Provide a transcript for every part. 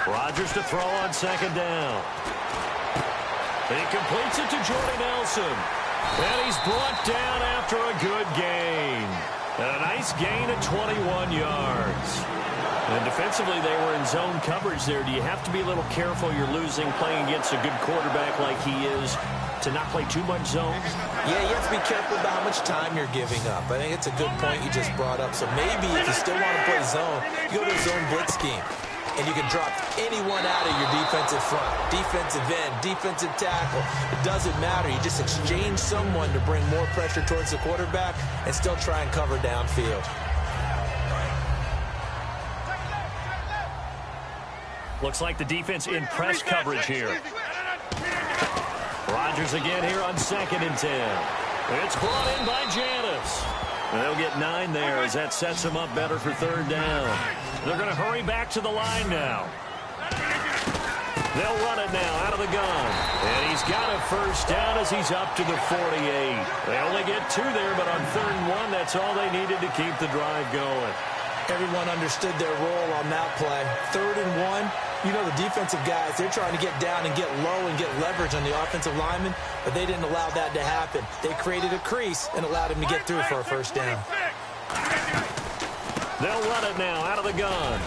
Rodgers to throw on second down. He completes it to Jordy Nelson. And he's brought down after a good gain. And a nice gain of 21 yards. And defensively, they were in zone coverage there. Do you have to be a little careful? You're losing playing against a good quarterback like he is to not play too much zone? Yeah, you have to be careful about how much time you're giving up. I think it's a good point you just brought up. So maybe if you still want to play zone, you go to a zone blitz scheme. And you can drop anyone out of your defensive front, defensive end, defensive tackle. It doesn't matter. You just exchange someone to bring more pressure towards the quarterback and still try and cover downfield. Looks like the defense in press coverage here. Rodgers again here on 2nd and 10. It's brought in by Janis. And they'll get 9 there as that sets them up better for 3rd down. They're going to hurry back to the line now. They'll run it now out of the gun. And he's got a 1st down as he's up to the 48. They only get 2 there, but on 3rd and 1, that's all they needed to keep the drive going. Everyone understood their role on that play. 3rd and 1, you know the defensive guys, they're trying to get down and get low and get leverage on the offensive lineman, but they didn't allow that to happen. They created a crease and allowed him to get through for a 1st down. They'll run it now out of the gun.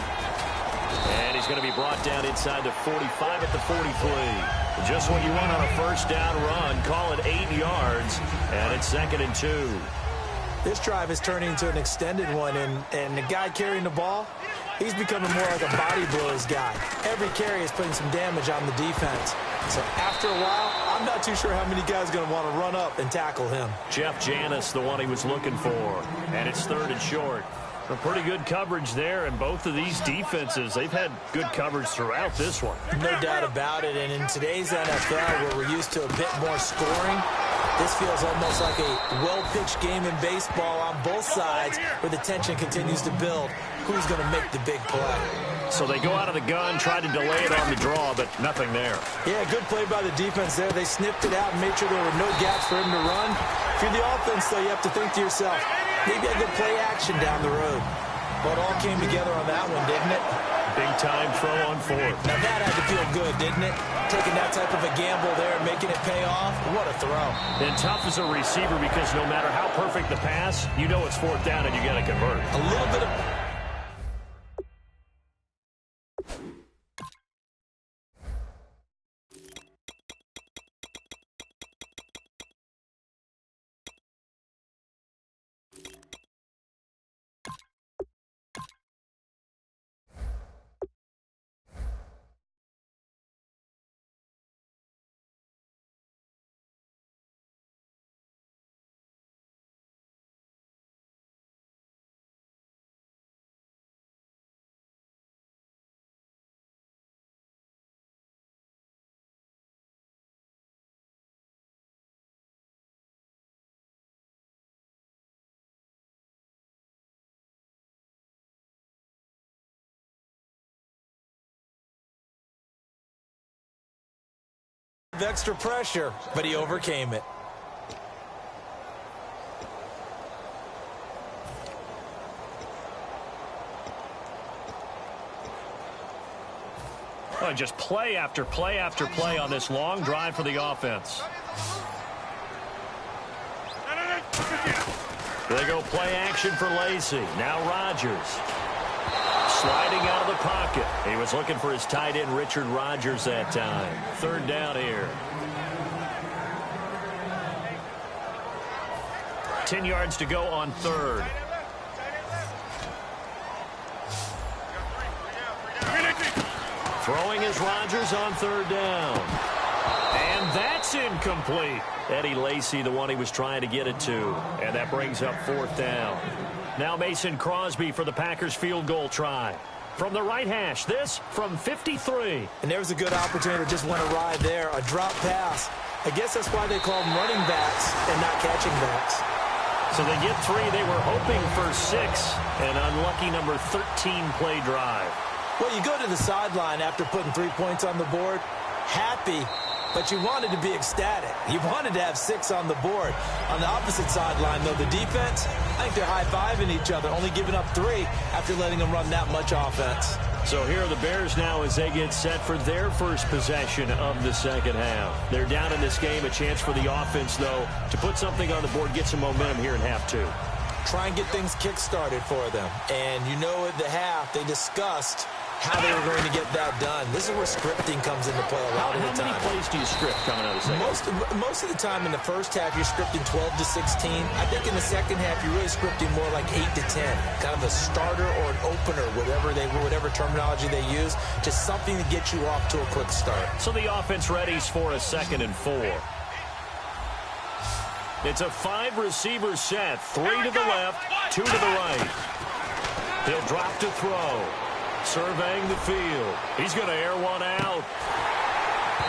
And he's going to be brought down inside the 45 at the 43. Just what you want on a 1st down run. Call it 8 yards, and it's 2nd and 2. This drive is turning into an extended one, and the guy carrying the ball, he's becoming more like a body blows guy. Every carry is putting some damage on the defense. So after a while, I'm not too sure how many guys are going to want to run up and tackle him. Jeff Janis, the one he was looking for. And it's 3rd and short. A pretty good coverage there, and both of these defenses, they've had good coverage throughout this one. No doubt about it, and in today's NFL, where we're used to a bit more scoring, this feels almost like a well-pitched game in baseball on both sides where the tension continues to build. Who's going to make the big play? So they go out of the gun, try to delay it on the draw, but nothing there. Yeah, good play by the defense there. They sniffed it out and made sure there were no gaps for him to run. If you're the offense, though, you have to think to yourself, maybe a good play action down the road. But it all came together on that one, didn't it? Big-time throw on 4th. Now that had to feel good, didn't it? Taking that type of a gamble there and making it pay off. What a throw. And tough as a receiver because no matter how perfect the pass, you know it's 4th down and you got to convert. A little bit of... extra pressure, but he overcame it. Oh, just play after play after play on this long drive for the offense. They go play action for Lacy. Now Rodgers. Sliding out of the pocket. He was looking for his tight end, Richard Rodgers, that time. 3rd down here. 10 yards to go on 3rd. Throwing is Rodgers on 3rd down. And that's incomplete. Eddie Lacy, the one he was trying to get it to. And that brings up 4th down. Now Mason Crosby for the Packers field goal try. From the right hash, this from 53. And there was a good opportunity that just went awry there. A drop pass. I guess that's why they call them running backs and not catching backs. So they get 3. They were hoping for 6. An unlucky number 13 play drive. Well, you go to the sideline after putting 3 points on the board, happy, but you wanted to be ecstatic. You wanted to have 6 on the board. On the opposite sideline, though, the defense, I think they're high-fiving each other, only giving up 3 after letting them run that much offense. So here are the Bears now as they get set for their first possession of the second half. They're down in this game. A chance for the offense, though, to put something on the board, get some momentum here in half two. Try and get things kick-started for them. And you know at the half, they discussed how they were going to get that done. This is where scripting comes into play a lot of the time. How many plays do you script coming out of the second? Most of the time in the first half, you're scripting 12 to 16. I think in the second half, you're really scripting more like 8 to 10. Kind of a starter or an opener, whatever terminology they use. Just something to get you off to a quick start. So the offense readies for a 2nd and 4. It's a 5-receiver set. 3 to the left, 2 to the right. He'll drop to throw. Surveying the field. He's going to air one out.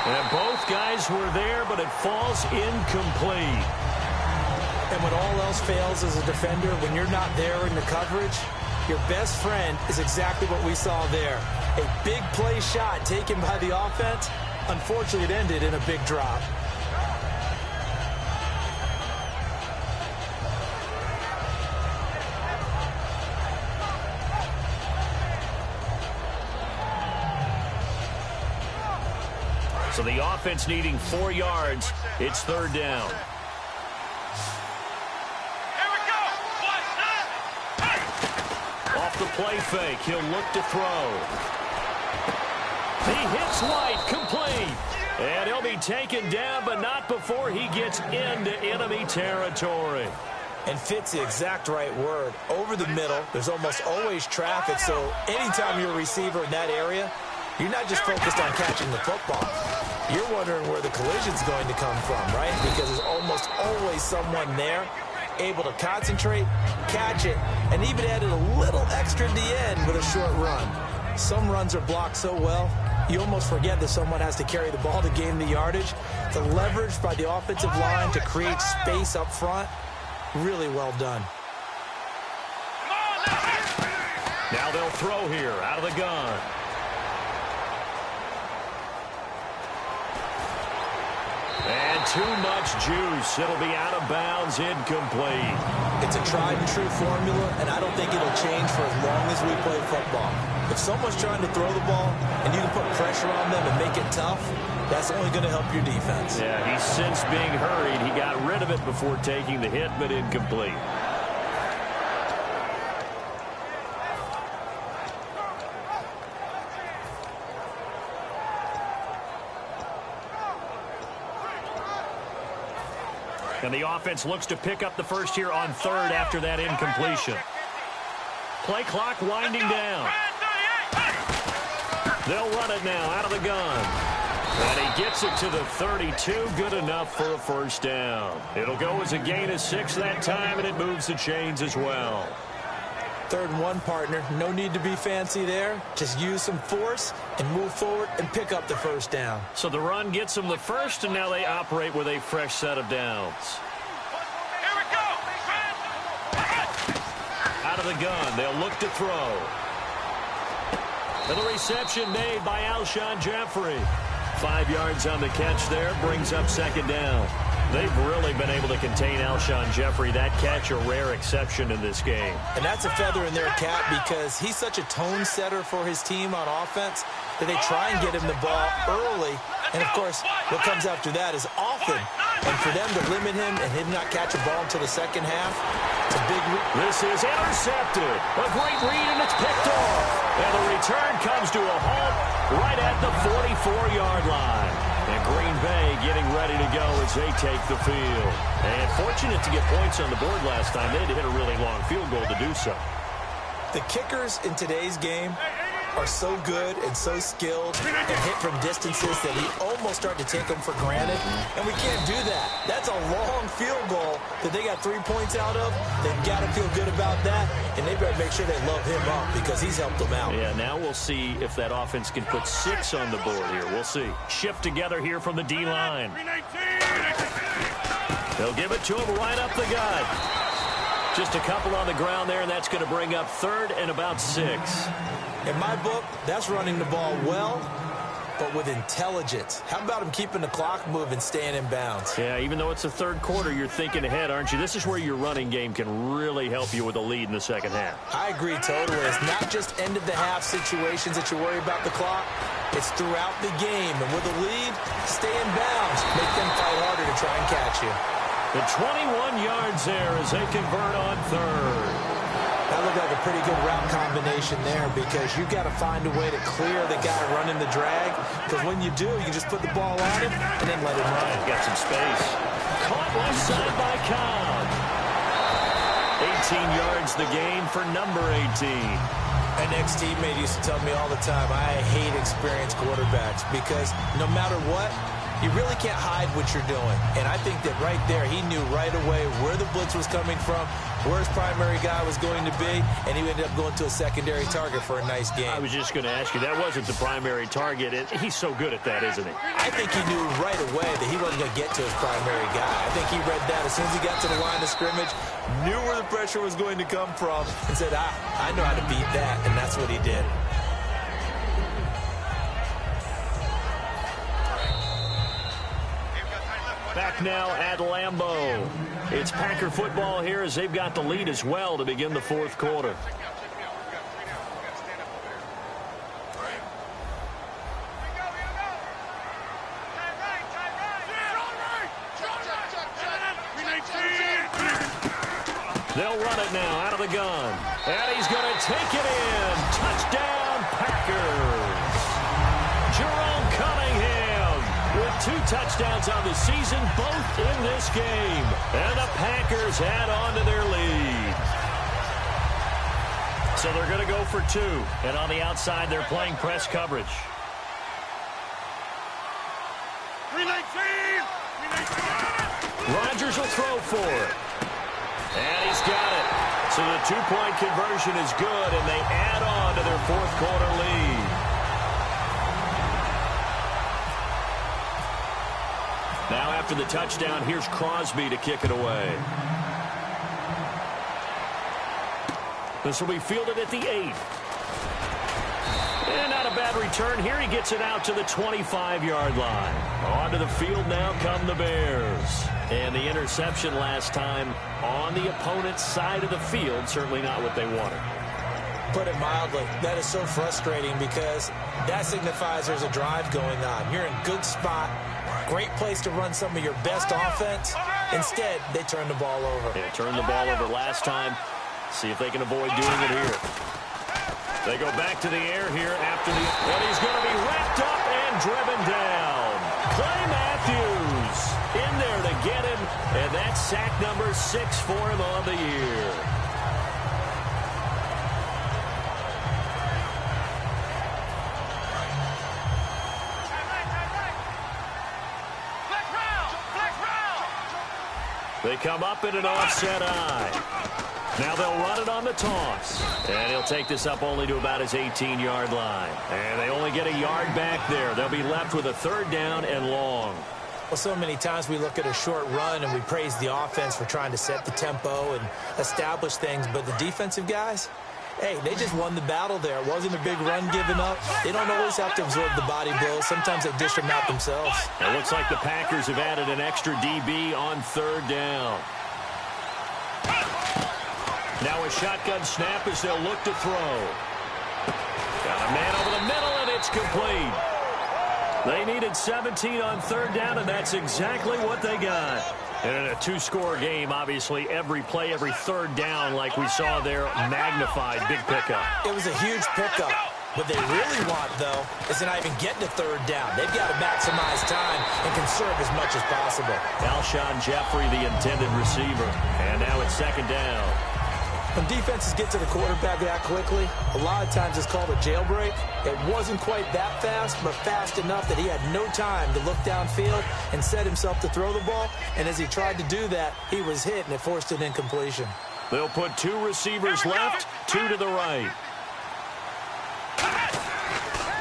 And both guys were there, but it falls incomplete. And when all else fails as a defender, when you're not there in the coverage, your best friend is exactly what we saw there. A big play shot taken by the offense. Unfortunately, it ended in a big drop. So the offense needing 4 yards. It's 3rd down. Off the play fake, he'll look to throw. He hits White, complete. And he'll be taken down, but not before he gets into enemy territory. And fits the exact right word. Over the middle, there's almost always traffic, so anytime you're a receiver in that area, you're not just focused on catching the football. You're wondering where the collision's going to come from, right? Because there's almost always someone there able to concentrate, catch it, and even added a little extra at the end with a short run. Some runs are blocked so well, you almost forget that someone has to carry the ball to gain the yardage. The leverage by the offensive line to create space up front, really well done. Now they'll throw here out of the gun. And too much juice. It'll be out of bounds, incomplete. It's a tried and true formula, and I don't think it'll change for as long as we play football. If someone's trying to throw the ball and you can put pressure on them and make it tough, that's only going to help your defense. Yeah, he's since being hurried. He got rid of it before taking the hit, but incomplete. And the offense looks to pick up the first here on 3rd after that incompletion. Play clock winding down. They'll run it now out of the gun. And he gets it to the 32. Good enough for a 1st down. It'll go as a gain of 6 that time, and it moves the chains as well. 3rd and 1, partner. No need to be fancy there. Just use some force and move forward and pick up the 1st down. So the run gets them the first, and now they operate with a fresh set of downs. Here we go. Out of the gun, they'll look to throw. And the reception made by Alshon Jeffrey. 5 yards on the catch there, brings up 2nd down. They've really been able to contain Alshon Jeffrey. That catch a rare exception in this game. And that's a feather in their cap because he's such a tone setter for his team on offense that they try and get him the ball early. And, of course, what comes after that is often. And for them to limit him and him not catch a ball until the second half, it's a big read. This is intercepted. A great read, and it's picked off. And the return comes to a halt right at the 44-yard line. And Green Bay getting ready to go as they take the field. And fortunate to get points on the board last time. They had to hit a really long field goal to do so. The kickers in today's game are so good and so skilled and hit from distances that we almost start to take them for granted. And we can't do that. That's a long field goal that they got 3 points out of. They've got to feel good about that, and they better make sure they love him up because he's helped them out. Yeah, now we'll see if that offense can put 6 on the board here. We'll see. Shift together here from the D-line. They'll give it to him right up the gut. Just a couple on the ground there, and that's going to bring up 3rd and about 6. In my book, that's running the ball well but with intelligence. How about him keeping the clock moving, staying in bounds? Yeah, even though it's the third quarter, you're thinking ahead, aren't you? This is where your running game can really help you with a lead in the second half. I agree totally. It's not just end-of-the-half situations that you worry about the clock. It's throughout the game. And with a lead, stay in bounds. Make them fight harder to try and catch you. The 21 yards there as they convert on third. That looked like a pretty good route combination there because you've got to find a way to clear the guy running the drag, because when you do, you can just put the ball on him and then let him run. Got some space. Caught left side by Cobb. 18 yards the gain for number 18. An ex-teammate used to tell me all the time, I hate experienced quarterbacks because no matter what, you really can't hide what you're doing. And I think that right there, he knew right away where the blitz was coming from, where his primary guy was going to be, and he ended up going to a secondary target for a nice game. I was just going to ask you, that wasn't the primary target. He's so good at that, isn't he? I think he knew right away that he wasn't going to get to his primary guy. I think he read that as soon as he got to the line of scrimmage, knew where the pressure was going to come from, and said, I know how to beat that, and that's what he did. Back now at Lambeau. It's Packer football here as they've got the lead as well to begin the fourth quarter. They'll run it now out of the gun. And he's going to take it in. Touchdown, Packers. Jerome Cunningham with 2 touchdowns on the season, both in this game. And the Packers add on to their lead. So they're going to go for 2. And on the outside, they're playing press coverage. Rodgers will throw for it. And he's got it. So the 2-point conversion is good, and they add on to their fourth quarter lead. Now after the touchdown, here's Crosby to kick it away. This will be fielded at the 8. And not a bad return here. He gets it out to the 25-yard line. Onto the field now come the Bears. And the interception last time on the opponent's side of the field, certainly not what they wanted. Put it mildly, that is so frustrating because that signifies there's a drive going on. You're in a good spot, great place to run some of your best offense. Instead, they turn the ball over. They turned the ball over last time. See if they can avoid doing it here. They go back to the air here after the... And he's going to be wrapped up and driven down. Clay Matthews in there to get him, and that's sack number 6 for him on the year. They come up in an offset eye. Now they'll run it on the toss. And he'll take this up only to about his 18-yard line. And they only get a yard back there. They'll be left with a 3rd down and long. Well, so many times we look at a short run and we praise the offense for trying to set the tempo and establish things. But the defensive guys, hey, they just won the battle there. It wasn't a big run given up. They don't always have to absorb the body blows. Sometimes they dish them out themselves. It looks like the Packers have added an extra DB on 3rd down. Now a shotgun snap as they'll look to throw. Got a man over the middle, and it's complete. They needed 17 on 3rd down, and that's exactly what they got. And in a 2-score game, obviously, every play, every 3rd down, like we saw there, magnified. Big pickup. It was a huge pickup. What they really want, though, is to not even get to 3rd down. They've got to maximize time and conserve as much as possible. Alshon Jeffrey, the intended receiver. And now it's 2nd down. When defenses get to the quarterback that quickly, a lot of times it's called a jailbreak. It wasn't quite that fast, but fast enough that he had no time to look downfield and set himself to throw the ball. And as he tried to do that, he was hit, and it forced an incompletion. They'll put 2 receivers left, 2 to the right.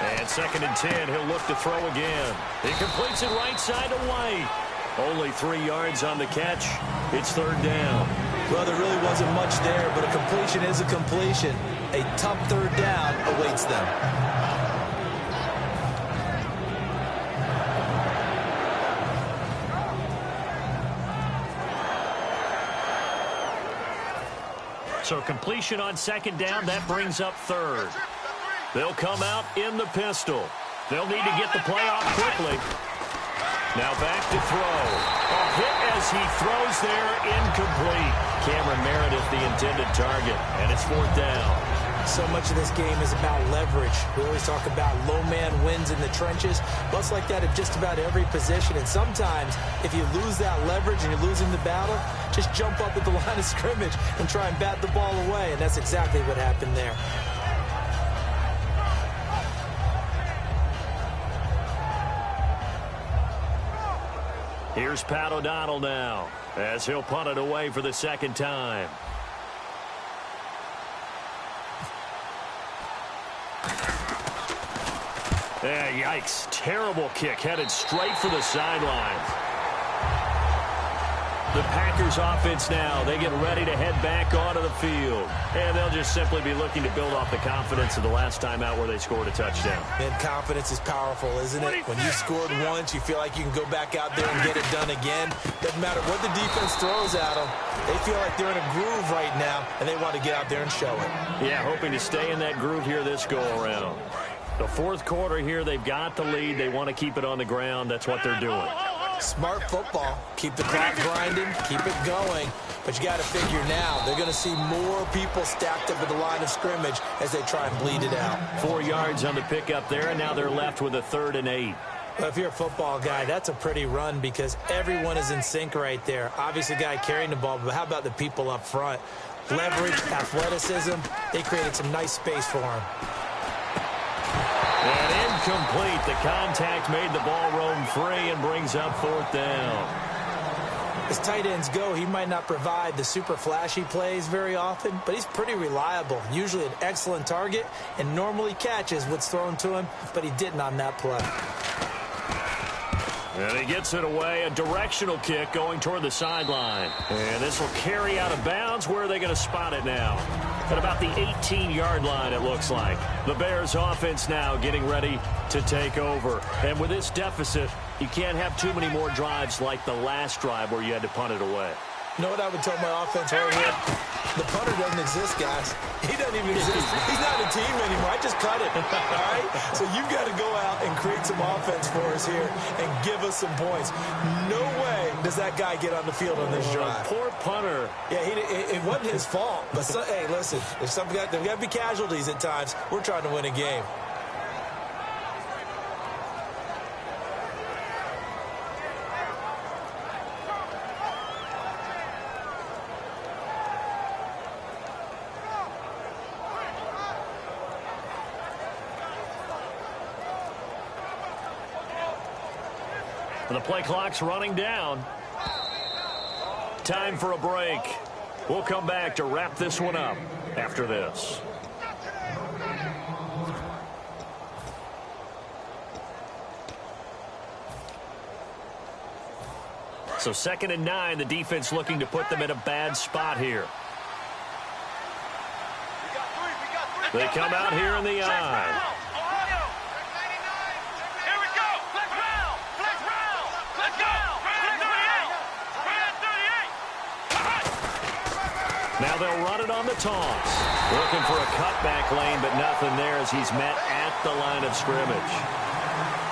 And 2nd and 10, he'll look to throw again. He completes it right side to White. Only 3 yards on the catch. It's 3rd down. Well, there really wasn't much there, but a completion is a completion. A tough 3rd down awaits them. So completion on second down, that brings up third. They'll come out in the pistol. They'll need to get the play off quickly. Now back to throw. A hit as he throws there, incomplete. Cameron Meredith, the intended target, and it's fourth down. So much of this game is about leverage. We always talk about low man wins in the trenches. Well, it's like that at just about every position. And sometimes, if you lose that leverage and you're losing the battle, just jump up at the line of scrimmage and try and bat the ball away. And that's exactly what happened there. Here's Pat O'Donnell now, as he'll punt it away for the second time. Yikes. Terrible kick headed straight for the sidelines. The Packers offense now, they get ready to head back onto the field. And they'll just simply be looking to build off the confidence of the last time out where they scored a touchdown. And confidence is powerful, isn't it? When you scored once, you feel like you can go back out there and get it done again. Doesn't matter what the defense throws at them. They feel like they're in a groove right now, and they want to get out there and show it. Yeah, hoping to stay in that groove here this go-around. The fourth quarter here, they've got the lead. They want to keep it on the ground. That's what they're doing. Smart football. Keep the clock grinding. Keep it going. But you got to figure now, they're going to see more people stacked up at the line of scrimmage as they try and bleed it out. 4 yards on the pickup there, and now they're left with a 3rd and 8. Well, if you're a football guy, that's a pretty run because everyone is in sync right there. Obviously, the guy carrying the ball, but how about the people up front? Leverage, athleticism, they created some nice space for him. And incomplete. The contact made the ball roam free and brings up 4th down. As tight ends go, he might not provide the super flashy plays very often, but he's pretty reliable. Usually an excellent target and normally catches what's thrown to him, but he didn't on that play. And he gets it away, a directional kick going toward the sideline. And this will carry out of bounds. Where are they going to spot it now? At about the 18-yard line, it looks like. The Bears offense now getting ready to take over. And with this deficit, you can't have too many more drives like the last drive where you had to punt it away. You know what I would tell my offense right here? The punter doesn't exist, guys. He doesn't even exist. He's not a team anymore. I just cut it, all right? So you've got to go out and create some offense for us here and give us some points. No way does that guy get on the field on this drive. Poor punter. Yeah, it wasn't his fault. But, hey, listen, there's got to be casualties at times. We're trying to win a game. The play clock's running down. Time for a break. We'll come back to wrap this one up after this. So 2nd and 9, the defense looking to put them in a bad spot here. They come out here in the eye. Now they'll run it on the toss. Looking for a cutback lane, but nothing there as he's met at the line of scrimmage.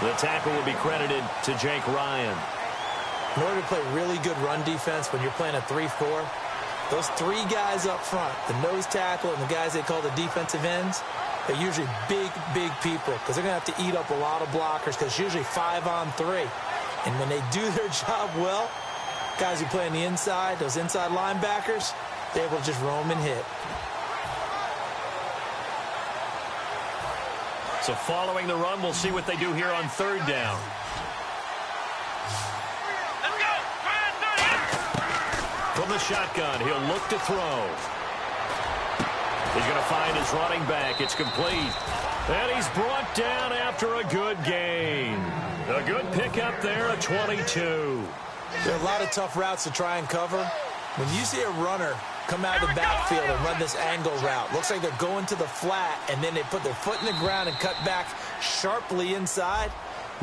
The tackle will be credited to Jake Ryan. In order to play really good run defense when you're playing a 3-4, those 3 guys up front, the nose tackle and the guys they call the defensive ends, they're usually big, big people because they're going to have to eat up a lot of blockers because it's usually 5-on-3. And when they do their job well, guys who play on the inside, those inside linebackers, they're able to just roam and hit. So following the run, we'll see what they do here on 3rd down. From the shotgun, he'll look to throw. He's going to find his running back. It's complete. And he's brought down after a good gain. A good pickup there, a 22. There are a lot of tough routes to try and cover. When you see a runner come out of the backfield and run this angle route, looks like they're going to the flat, and then they put their foot in the ground and cut back sharply inside,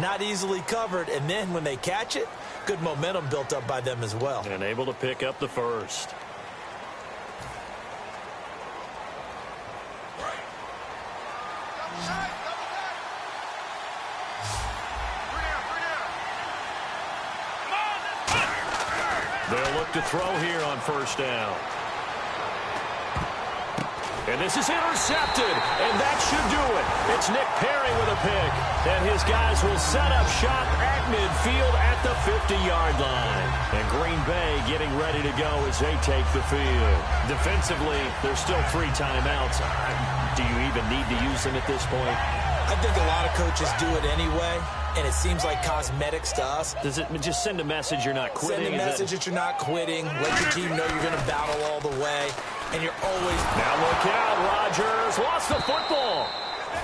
not easily covered, and then when they catch it, good momentum built up by them as well. And able to pick up the first. to throw here on first down. And this is intercepted, and that should do it. It's Nick Perry with a pick, and his guys will set up shop at midfield at the 50-yard line. And Green Bay getting ready to go as they take the field. Defensively, there's still 3 timeouts. Do you even need to use them at this point? I think a lot of coaches do it anyway, and it seems like cosmetics to us. Does it just send a message you're not quitting? Send a message that you're not quitting. Let your team know you're going to battle all the way. And you're always... Now look out, Rodgers lost the football.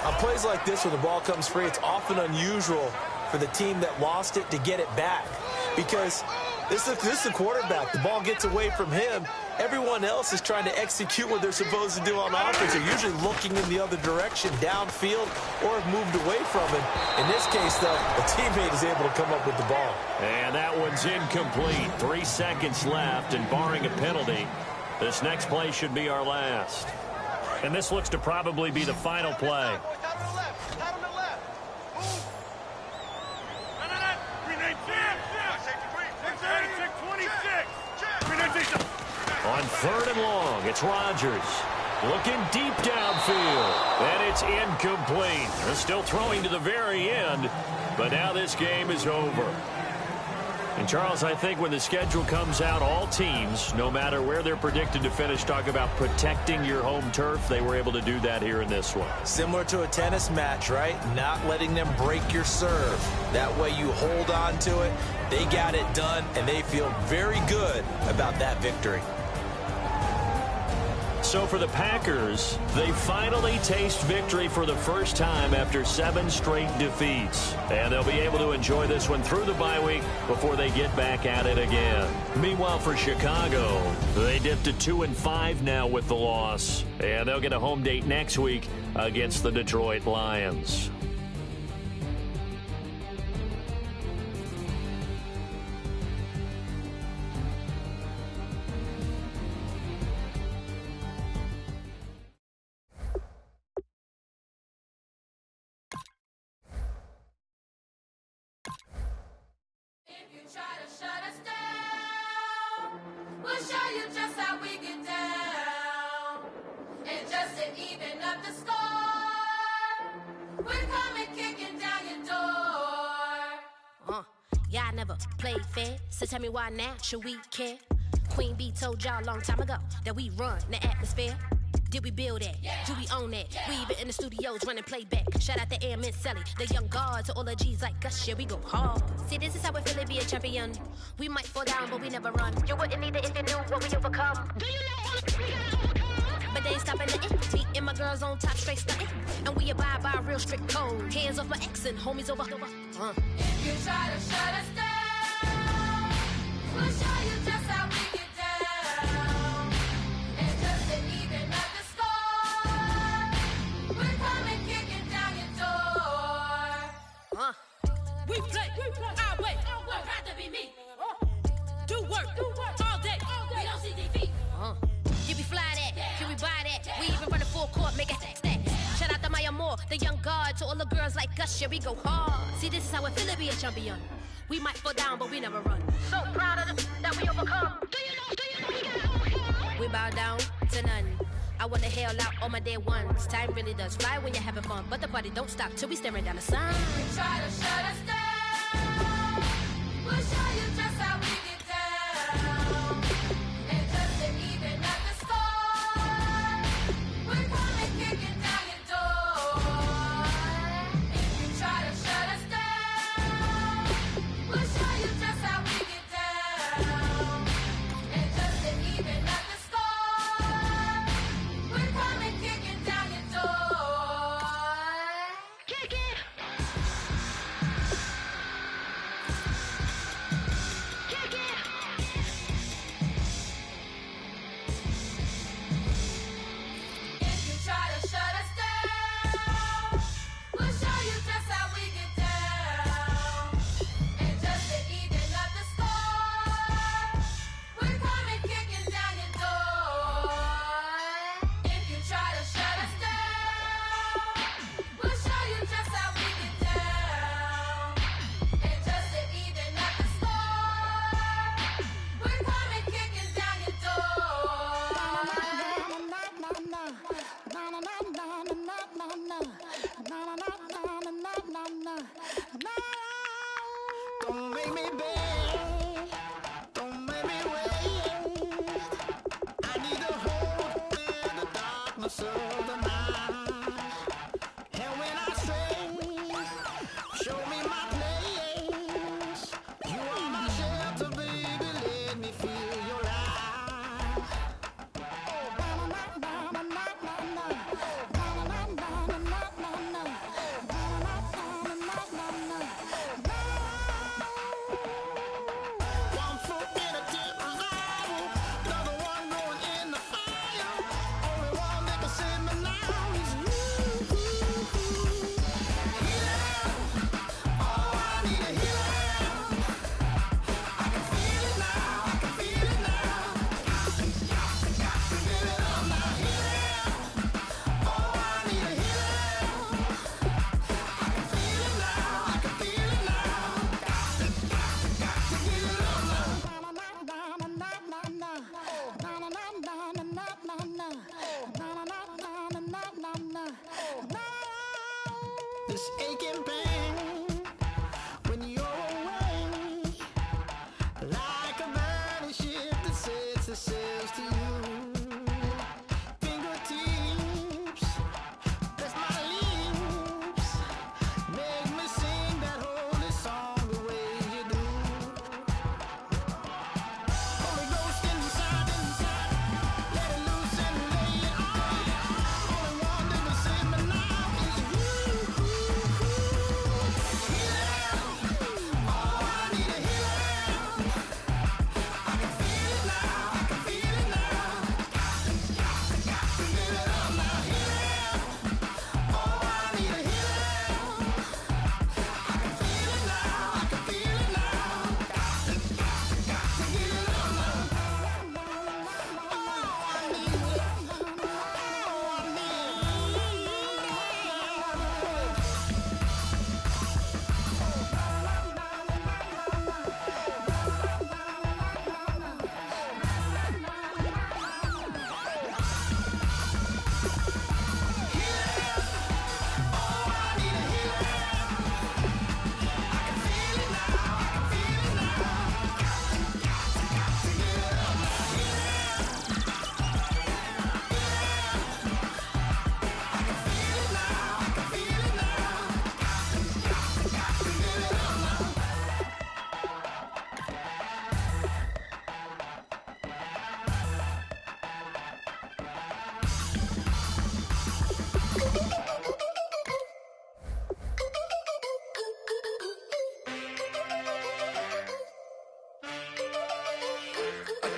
On plays like this where the ball comes free, it's often unusual for the team that lost it to get it back. Because this is the quarterback. The ball gets away from him. Everyone else is trying to execute what they're supposed to do on offense. They're usually looking in the other direction, downfield, or have moved away from him. In this case, though, a teammate is able to come up with the ball. And that one's incomplete. 3 seconds left, and barring a penalty, this next play should be our last. And this looks to probably be the final play. On 3rd and long, it's Rodgers. Looking deep downfield, and it's incomplete. They're still throwing to the very end, but now this game is over. And, Charles, I think when the schedule comes out, all teams, no matter where they're predicted to finish, talk about protecting your home turf. They were able to do that here in this one. Similar to a tennis match, right? Not letting them break your serve. That way you hold on to it. They got it done, and they feel very good about that victory. So for the Packers, they finally taste victory for the first time after 7 straight defeats. And they'll be able to enjoy this one through the bye week before they get back at it again. Meanwhile, for Chicago, they dipped to 2-5 now with the loss. And they'll get a home date next week against the Detroit Lions. Y'all never played fair, so tell me why now should we care? Queen Bee told y'all a long time ago that we run the atmosphere. Did we build it? Yeah. Do we own it? Yeah. We even in the studios running playback. Shout out to Airman Sally, the young guard, to all the G's like us. Yeah, we go hard. See, this is how we feel to be a champion. We might fall down, but we never run. You wouldn't need it if you knew what we overcome. Do you know what we overcome? But they ain't stopping nothing. Me and my girls on top, straight stunting. And we abide by a real strict code. Hands off my ex and homies over. If you try to shut us down, we'll show you just how we get down. And just to even up the score, we're coming kicking down your door. We play our way. I'd rather be me. Do work all day. We don't see defeat. Can we fly that? Can we buy that? We even run a full court, make a stack. Shout out to Maya Moore, the young guard, to all the girls like us. Yeah, we go hard. See, this is how it feel to be a champion. We might fall down, but we never run. So proud of them that we overcome. Do you know we gotta overcome? We bow down to none. I wanna hail out all my day ones. Time really does fly when you're having fun, but the party don't stop till we staring down the sun. You try to shut us down, we'll show you just how we get down. And just to even up the score, we're coming kicking down your door. If you try to shut us down, we'll show you just how we get down. And just to even up the score, we're coming kicking down your door. Kick it! This aching pain when you're away, like a burning ship that sets the sails to you. Fingertips, press my lips, make me sing that holy song the way you do. Holy Ghost inside, let it loose and lay it on. Only one that can save me now is you.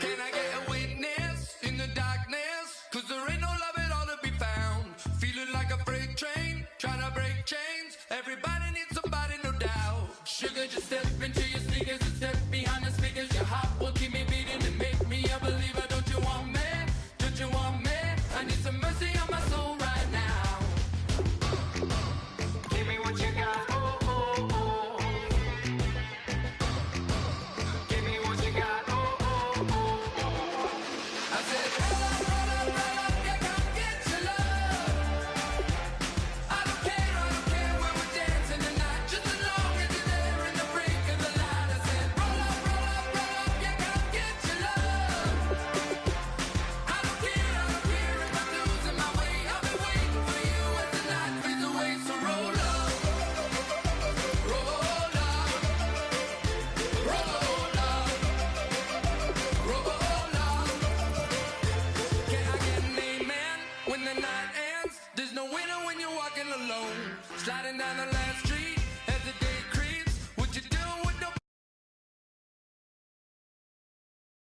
Can I get a witness in the darkness? 'Cause there ain't no love at all to be found. Feeling like a freight train, trying to break chains. Everybody needs somebody, no doubt. Sugar, just step into your sneakers and step behind the speakers. Your heart will keep me beating and make me a believer. Don't you want me? Don't you want me? I need some mercy on my soul right now. Give me what you got. Oh, oh, oh. Give me what you got. Oh, oh, oh. I said, roll up, yeah, come get your love. I don't care when we're dancing tonight, just as long as you're there in the brink of the light. I said, roll up, yeah, come get your love. I don't care if I'm losing my way. I'll be waiting for you as the night fades away. So roll up, roll up, roll up, roll up. Can I get an amen when the night ends? There's no winner when you're walking alone. Sliding down the last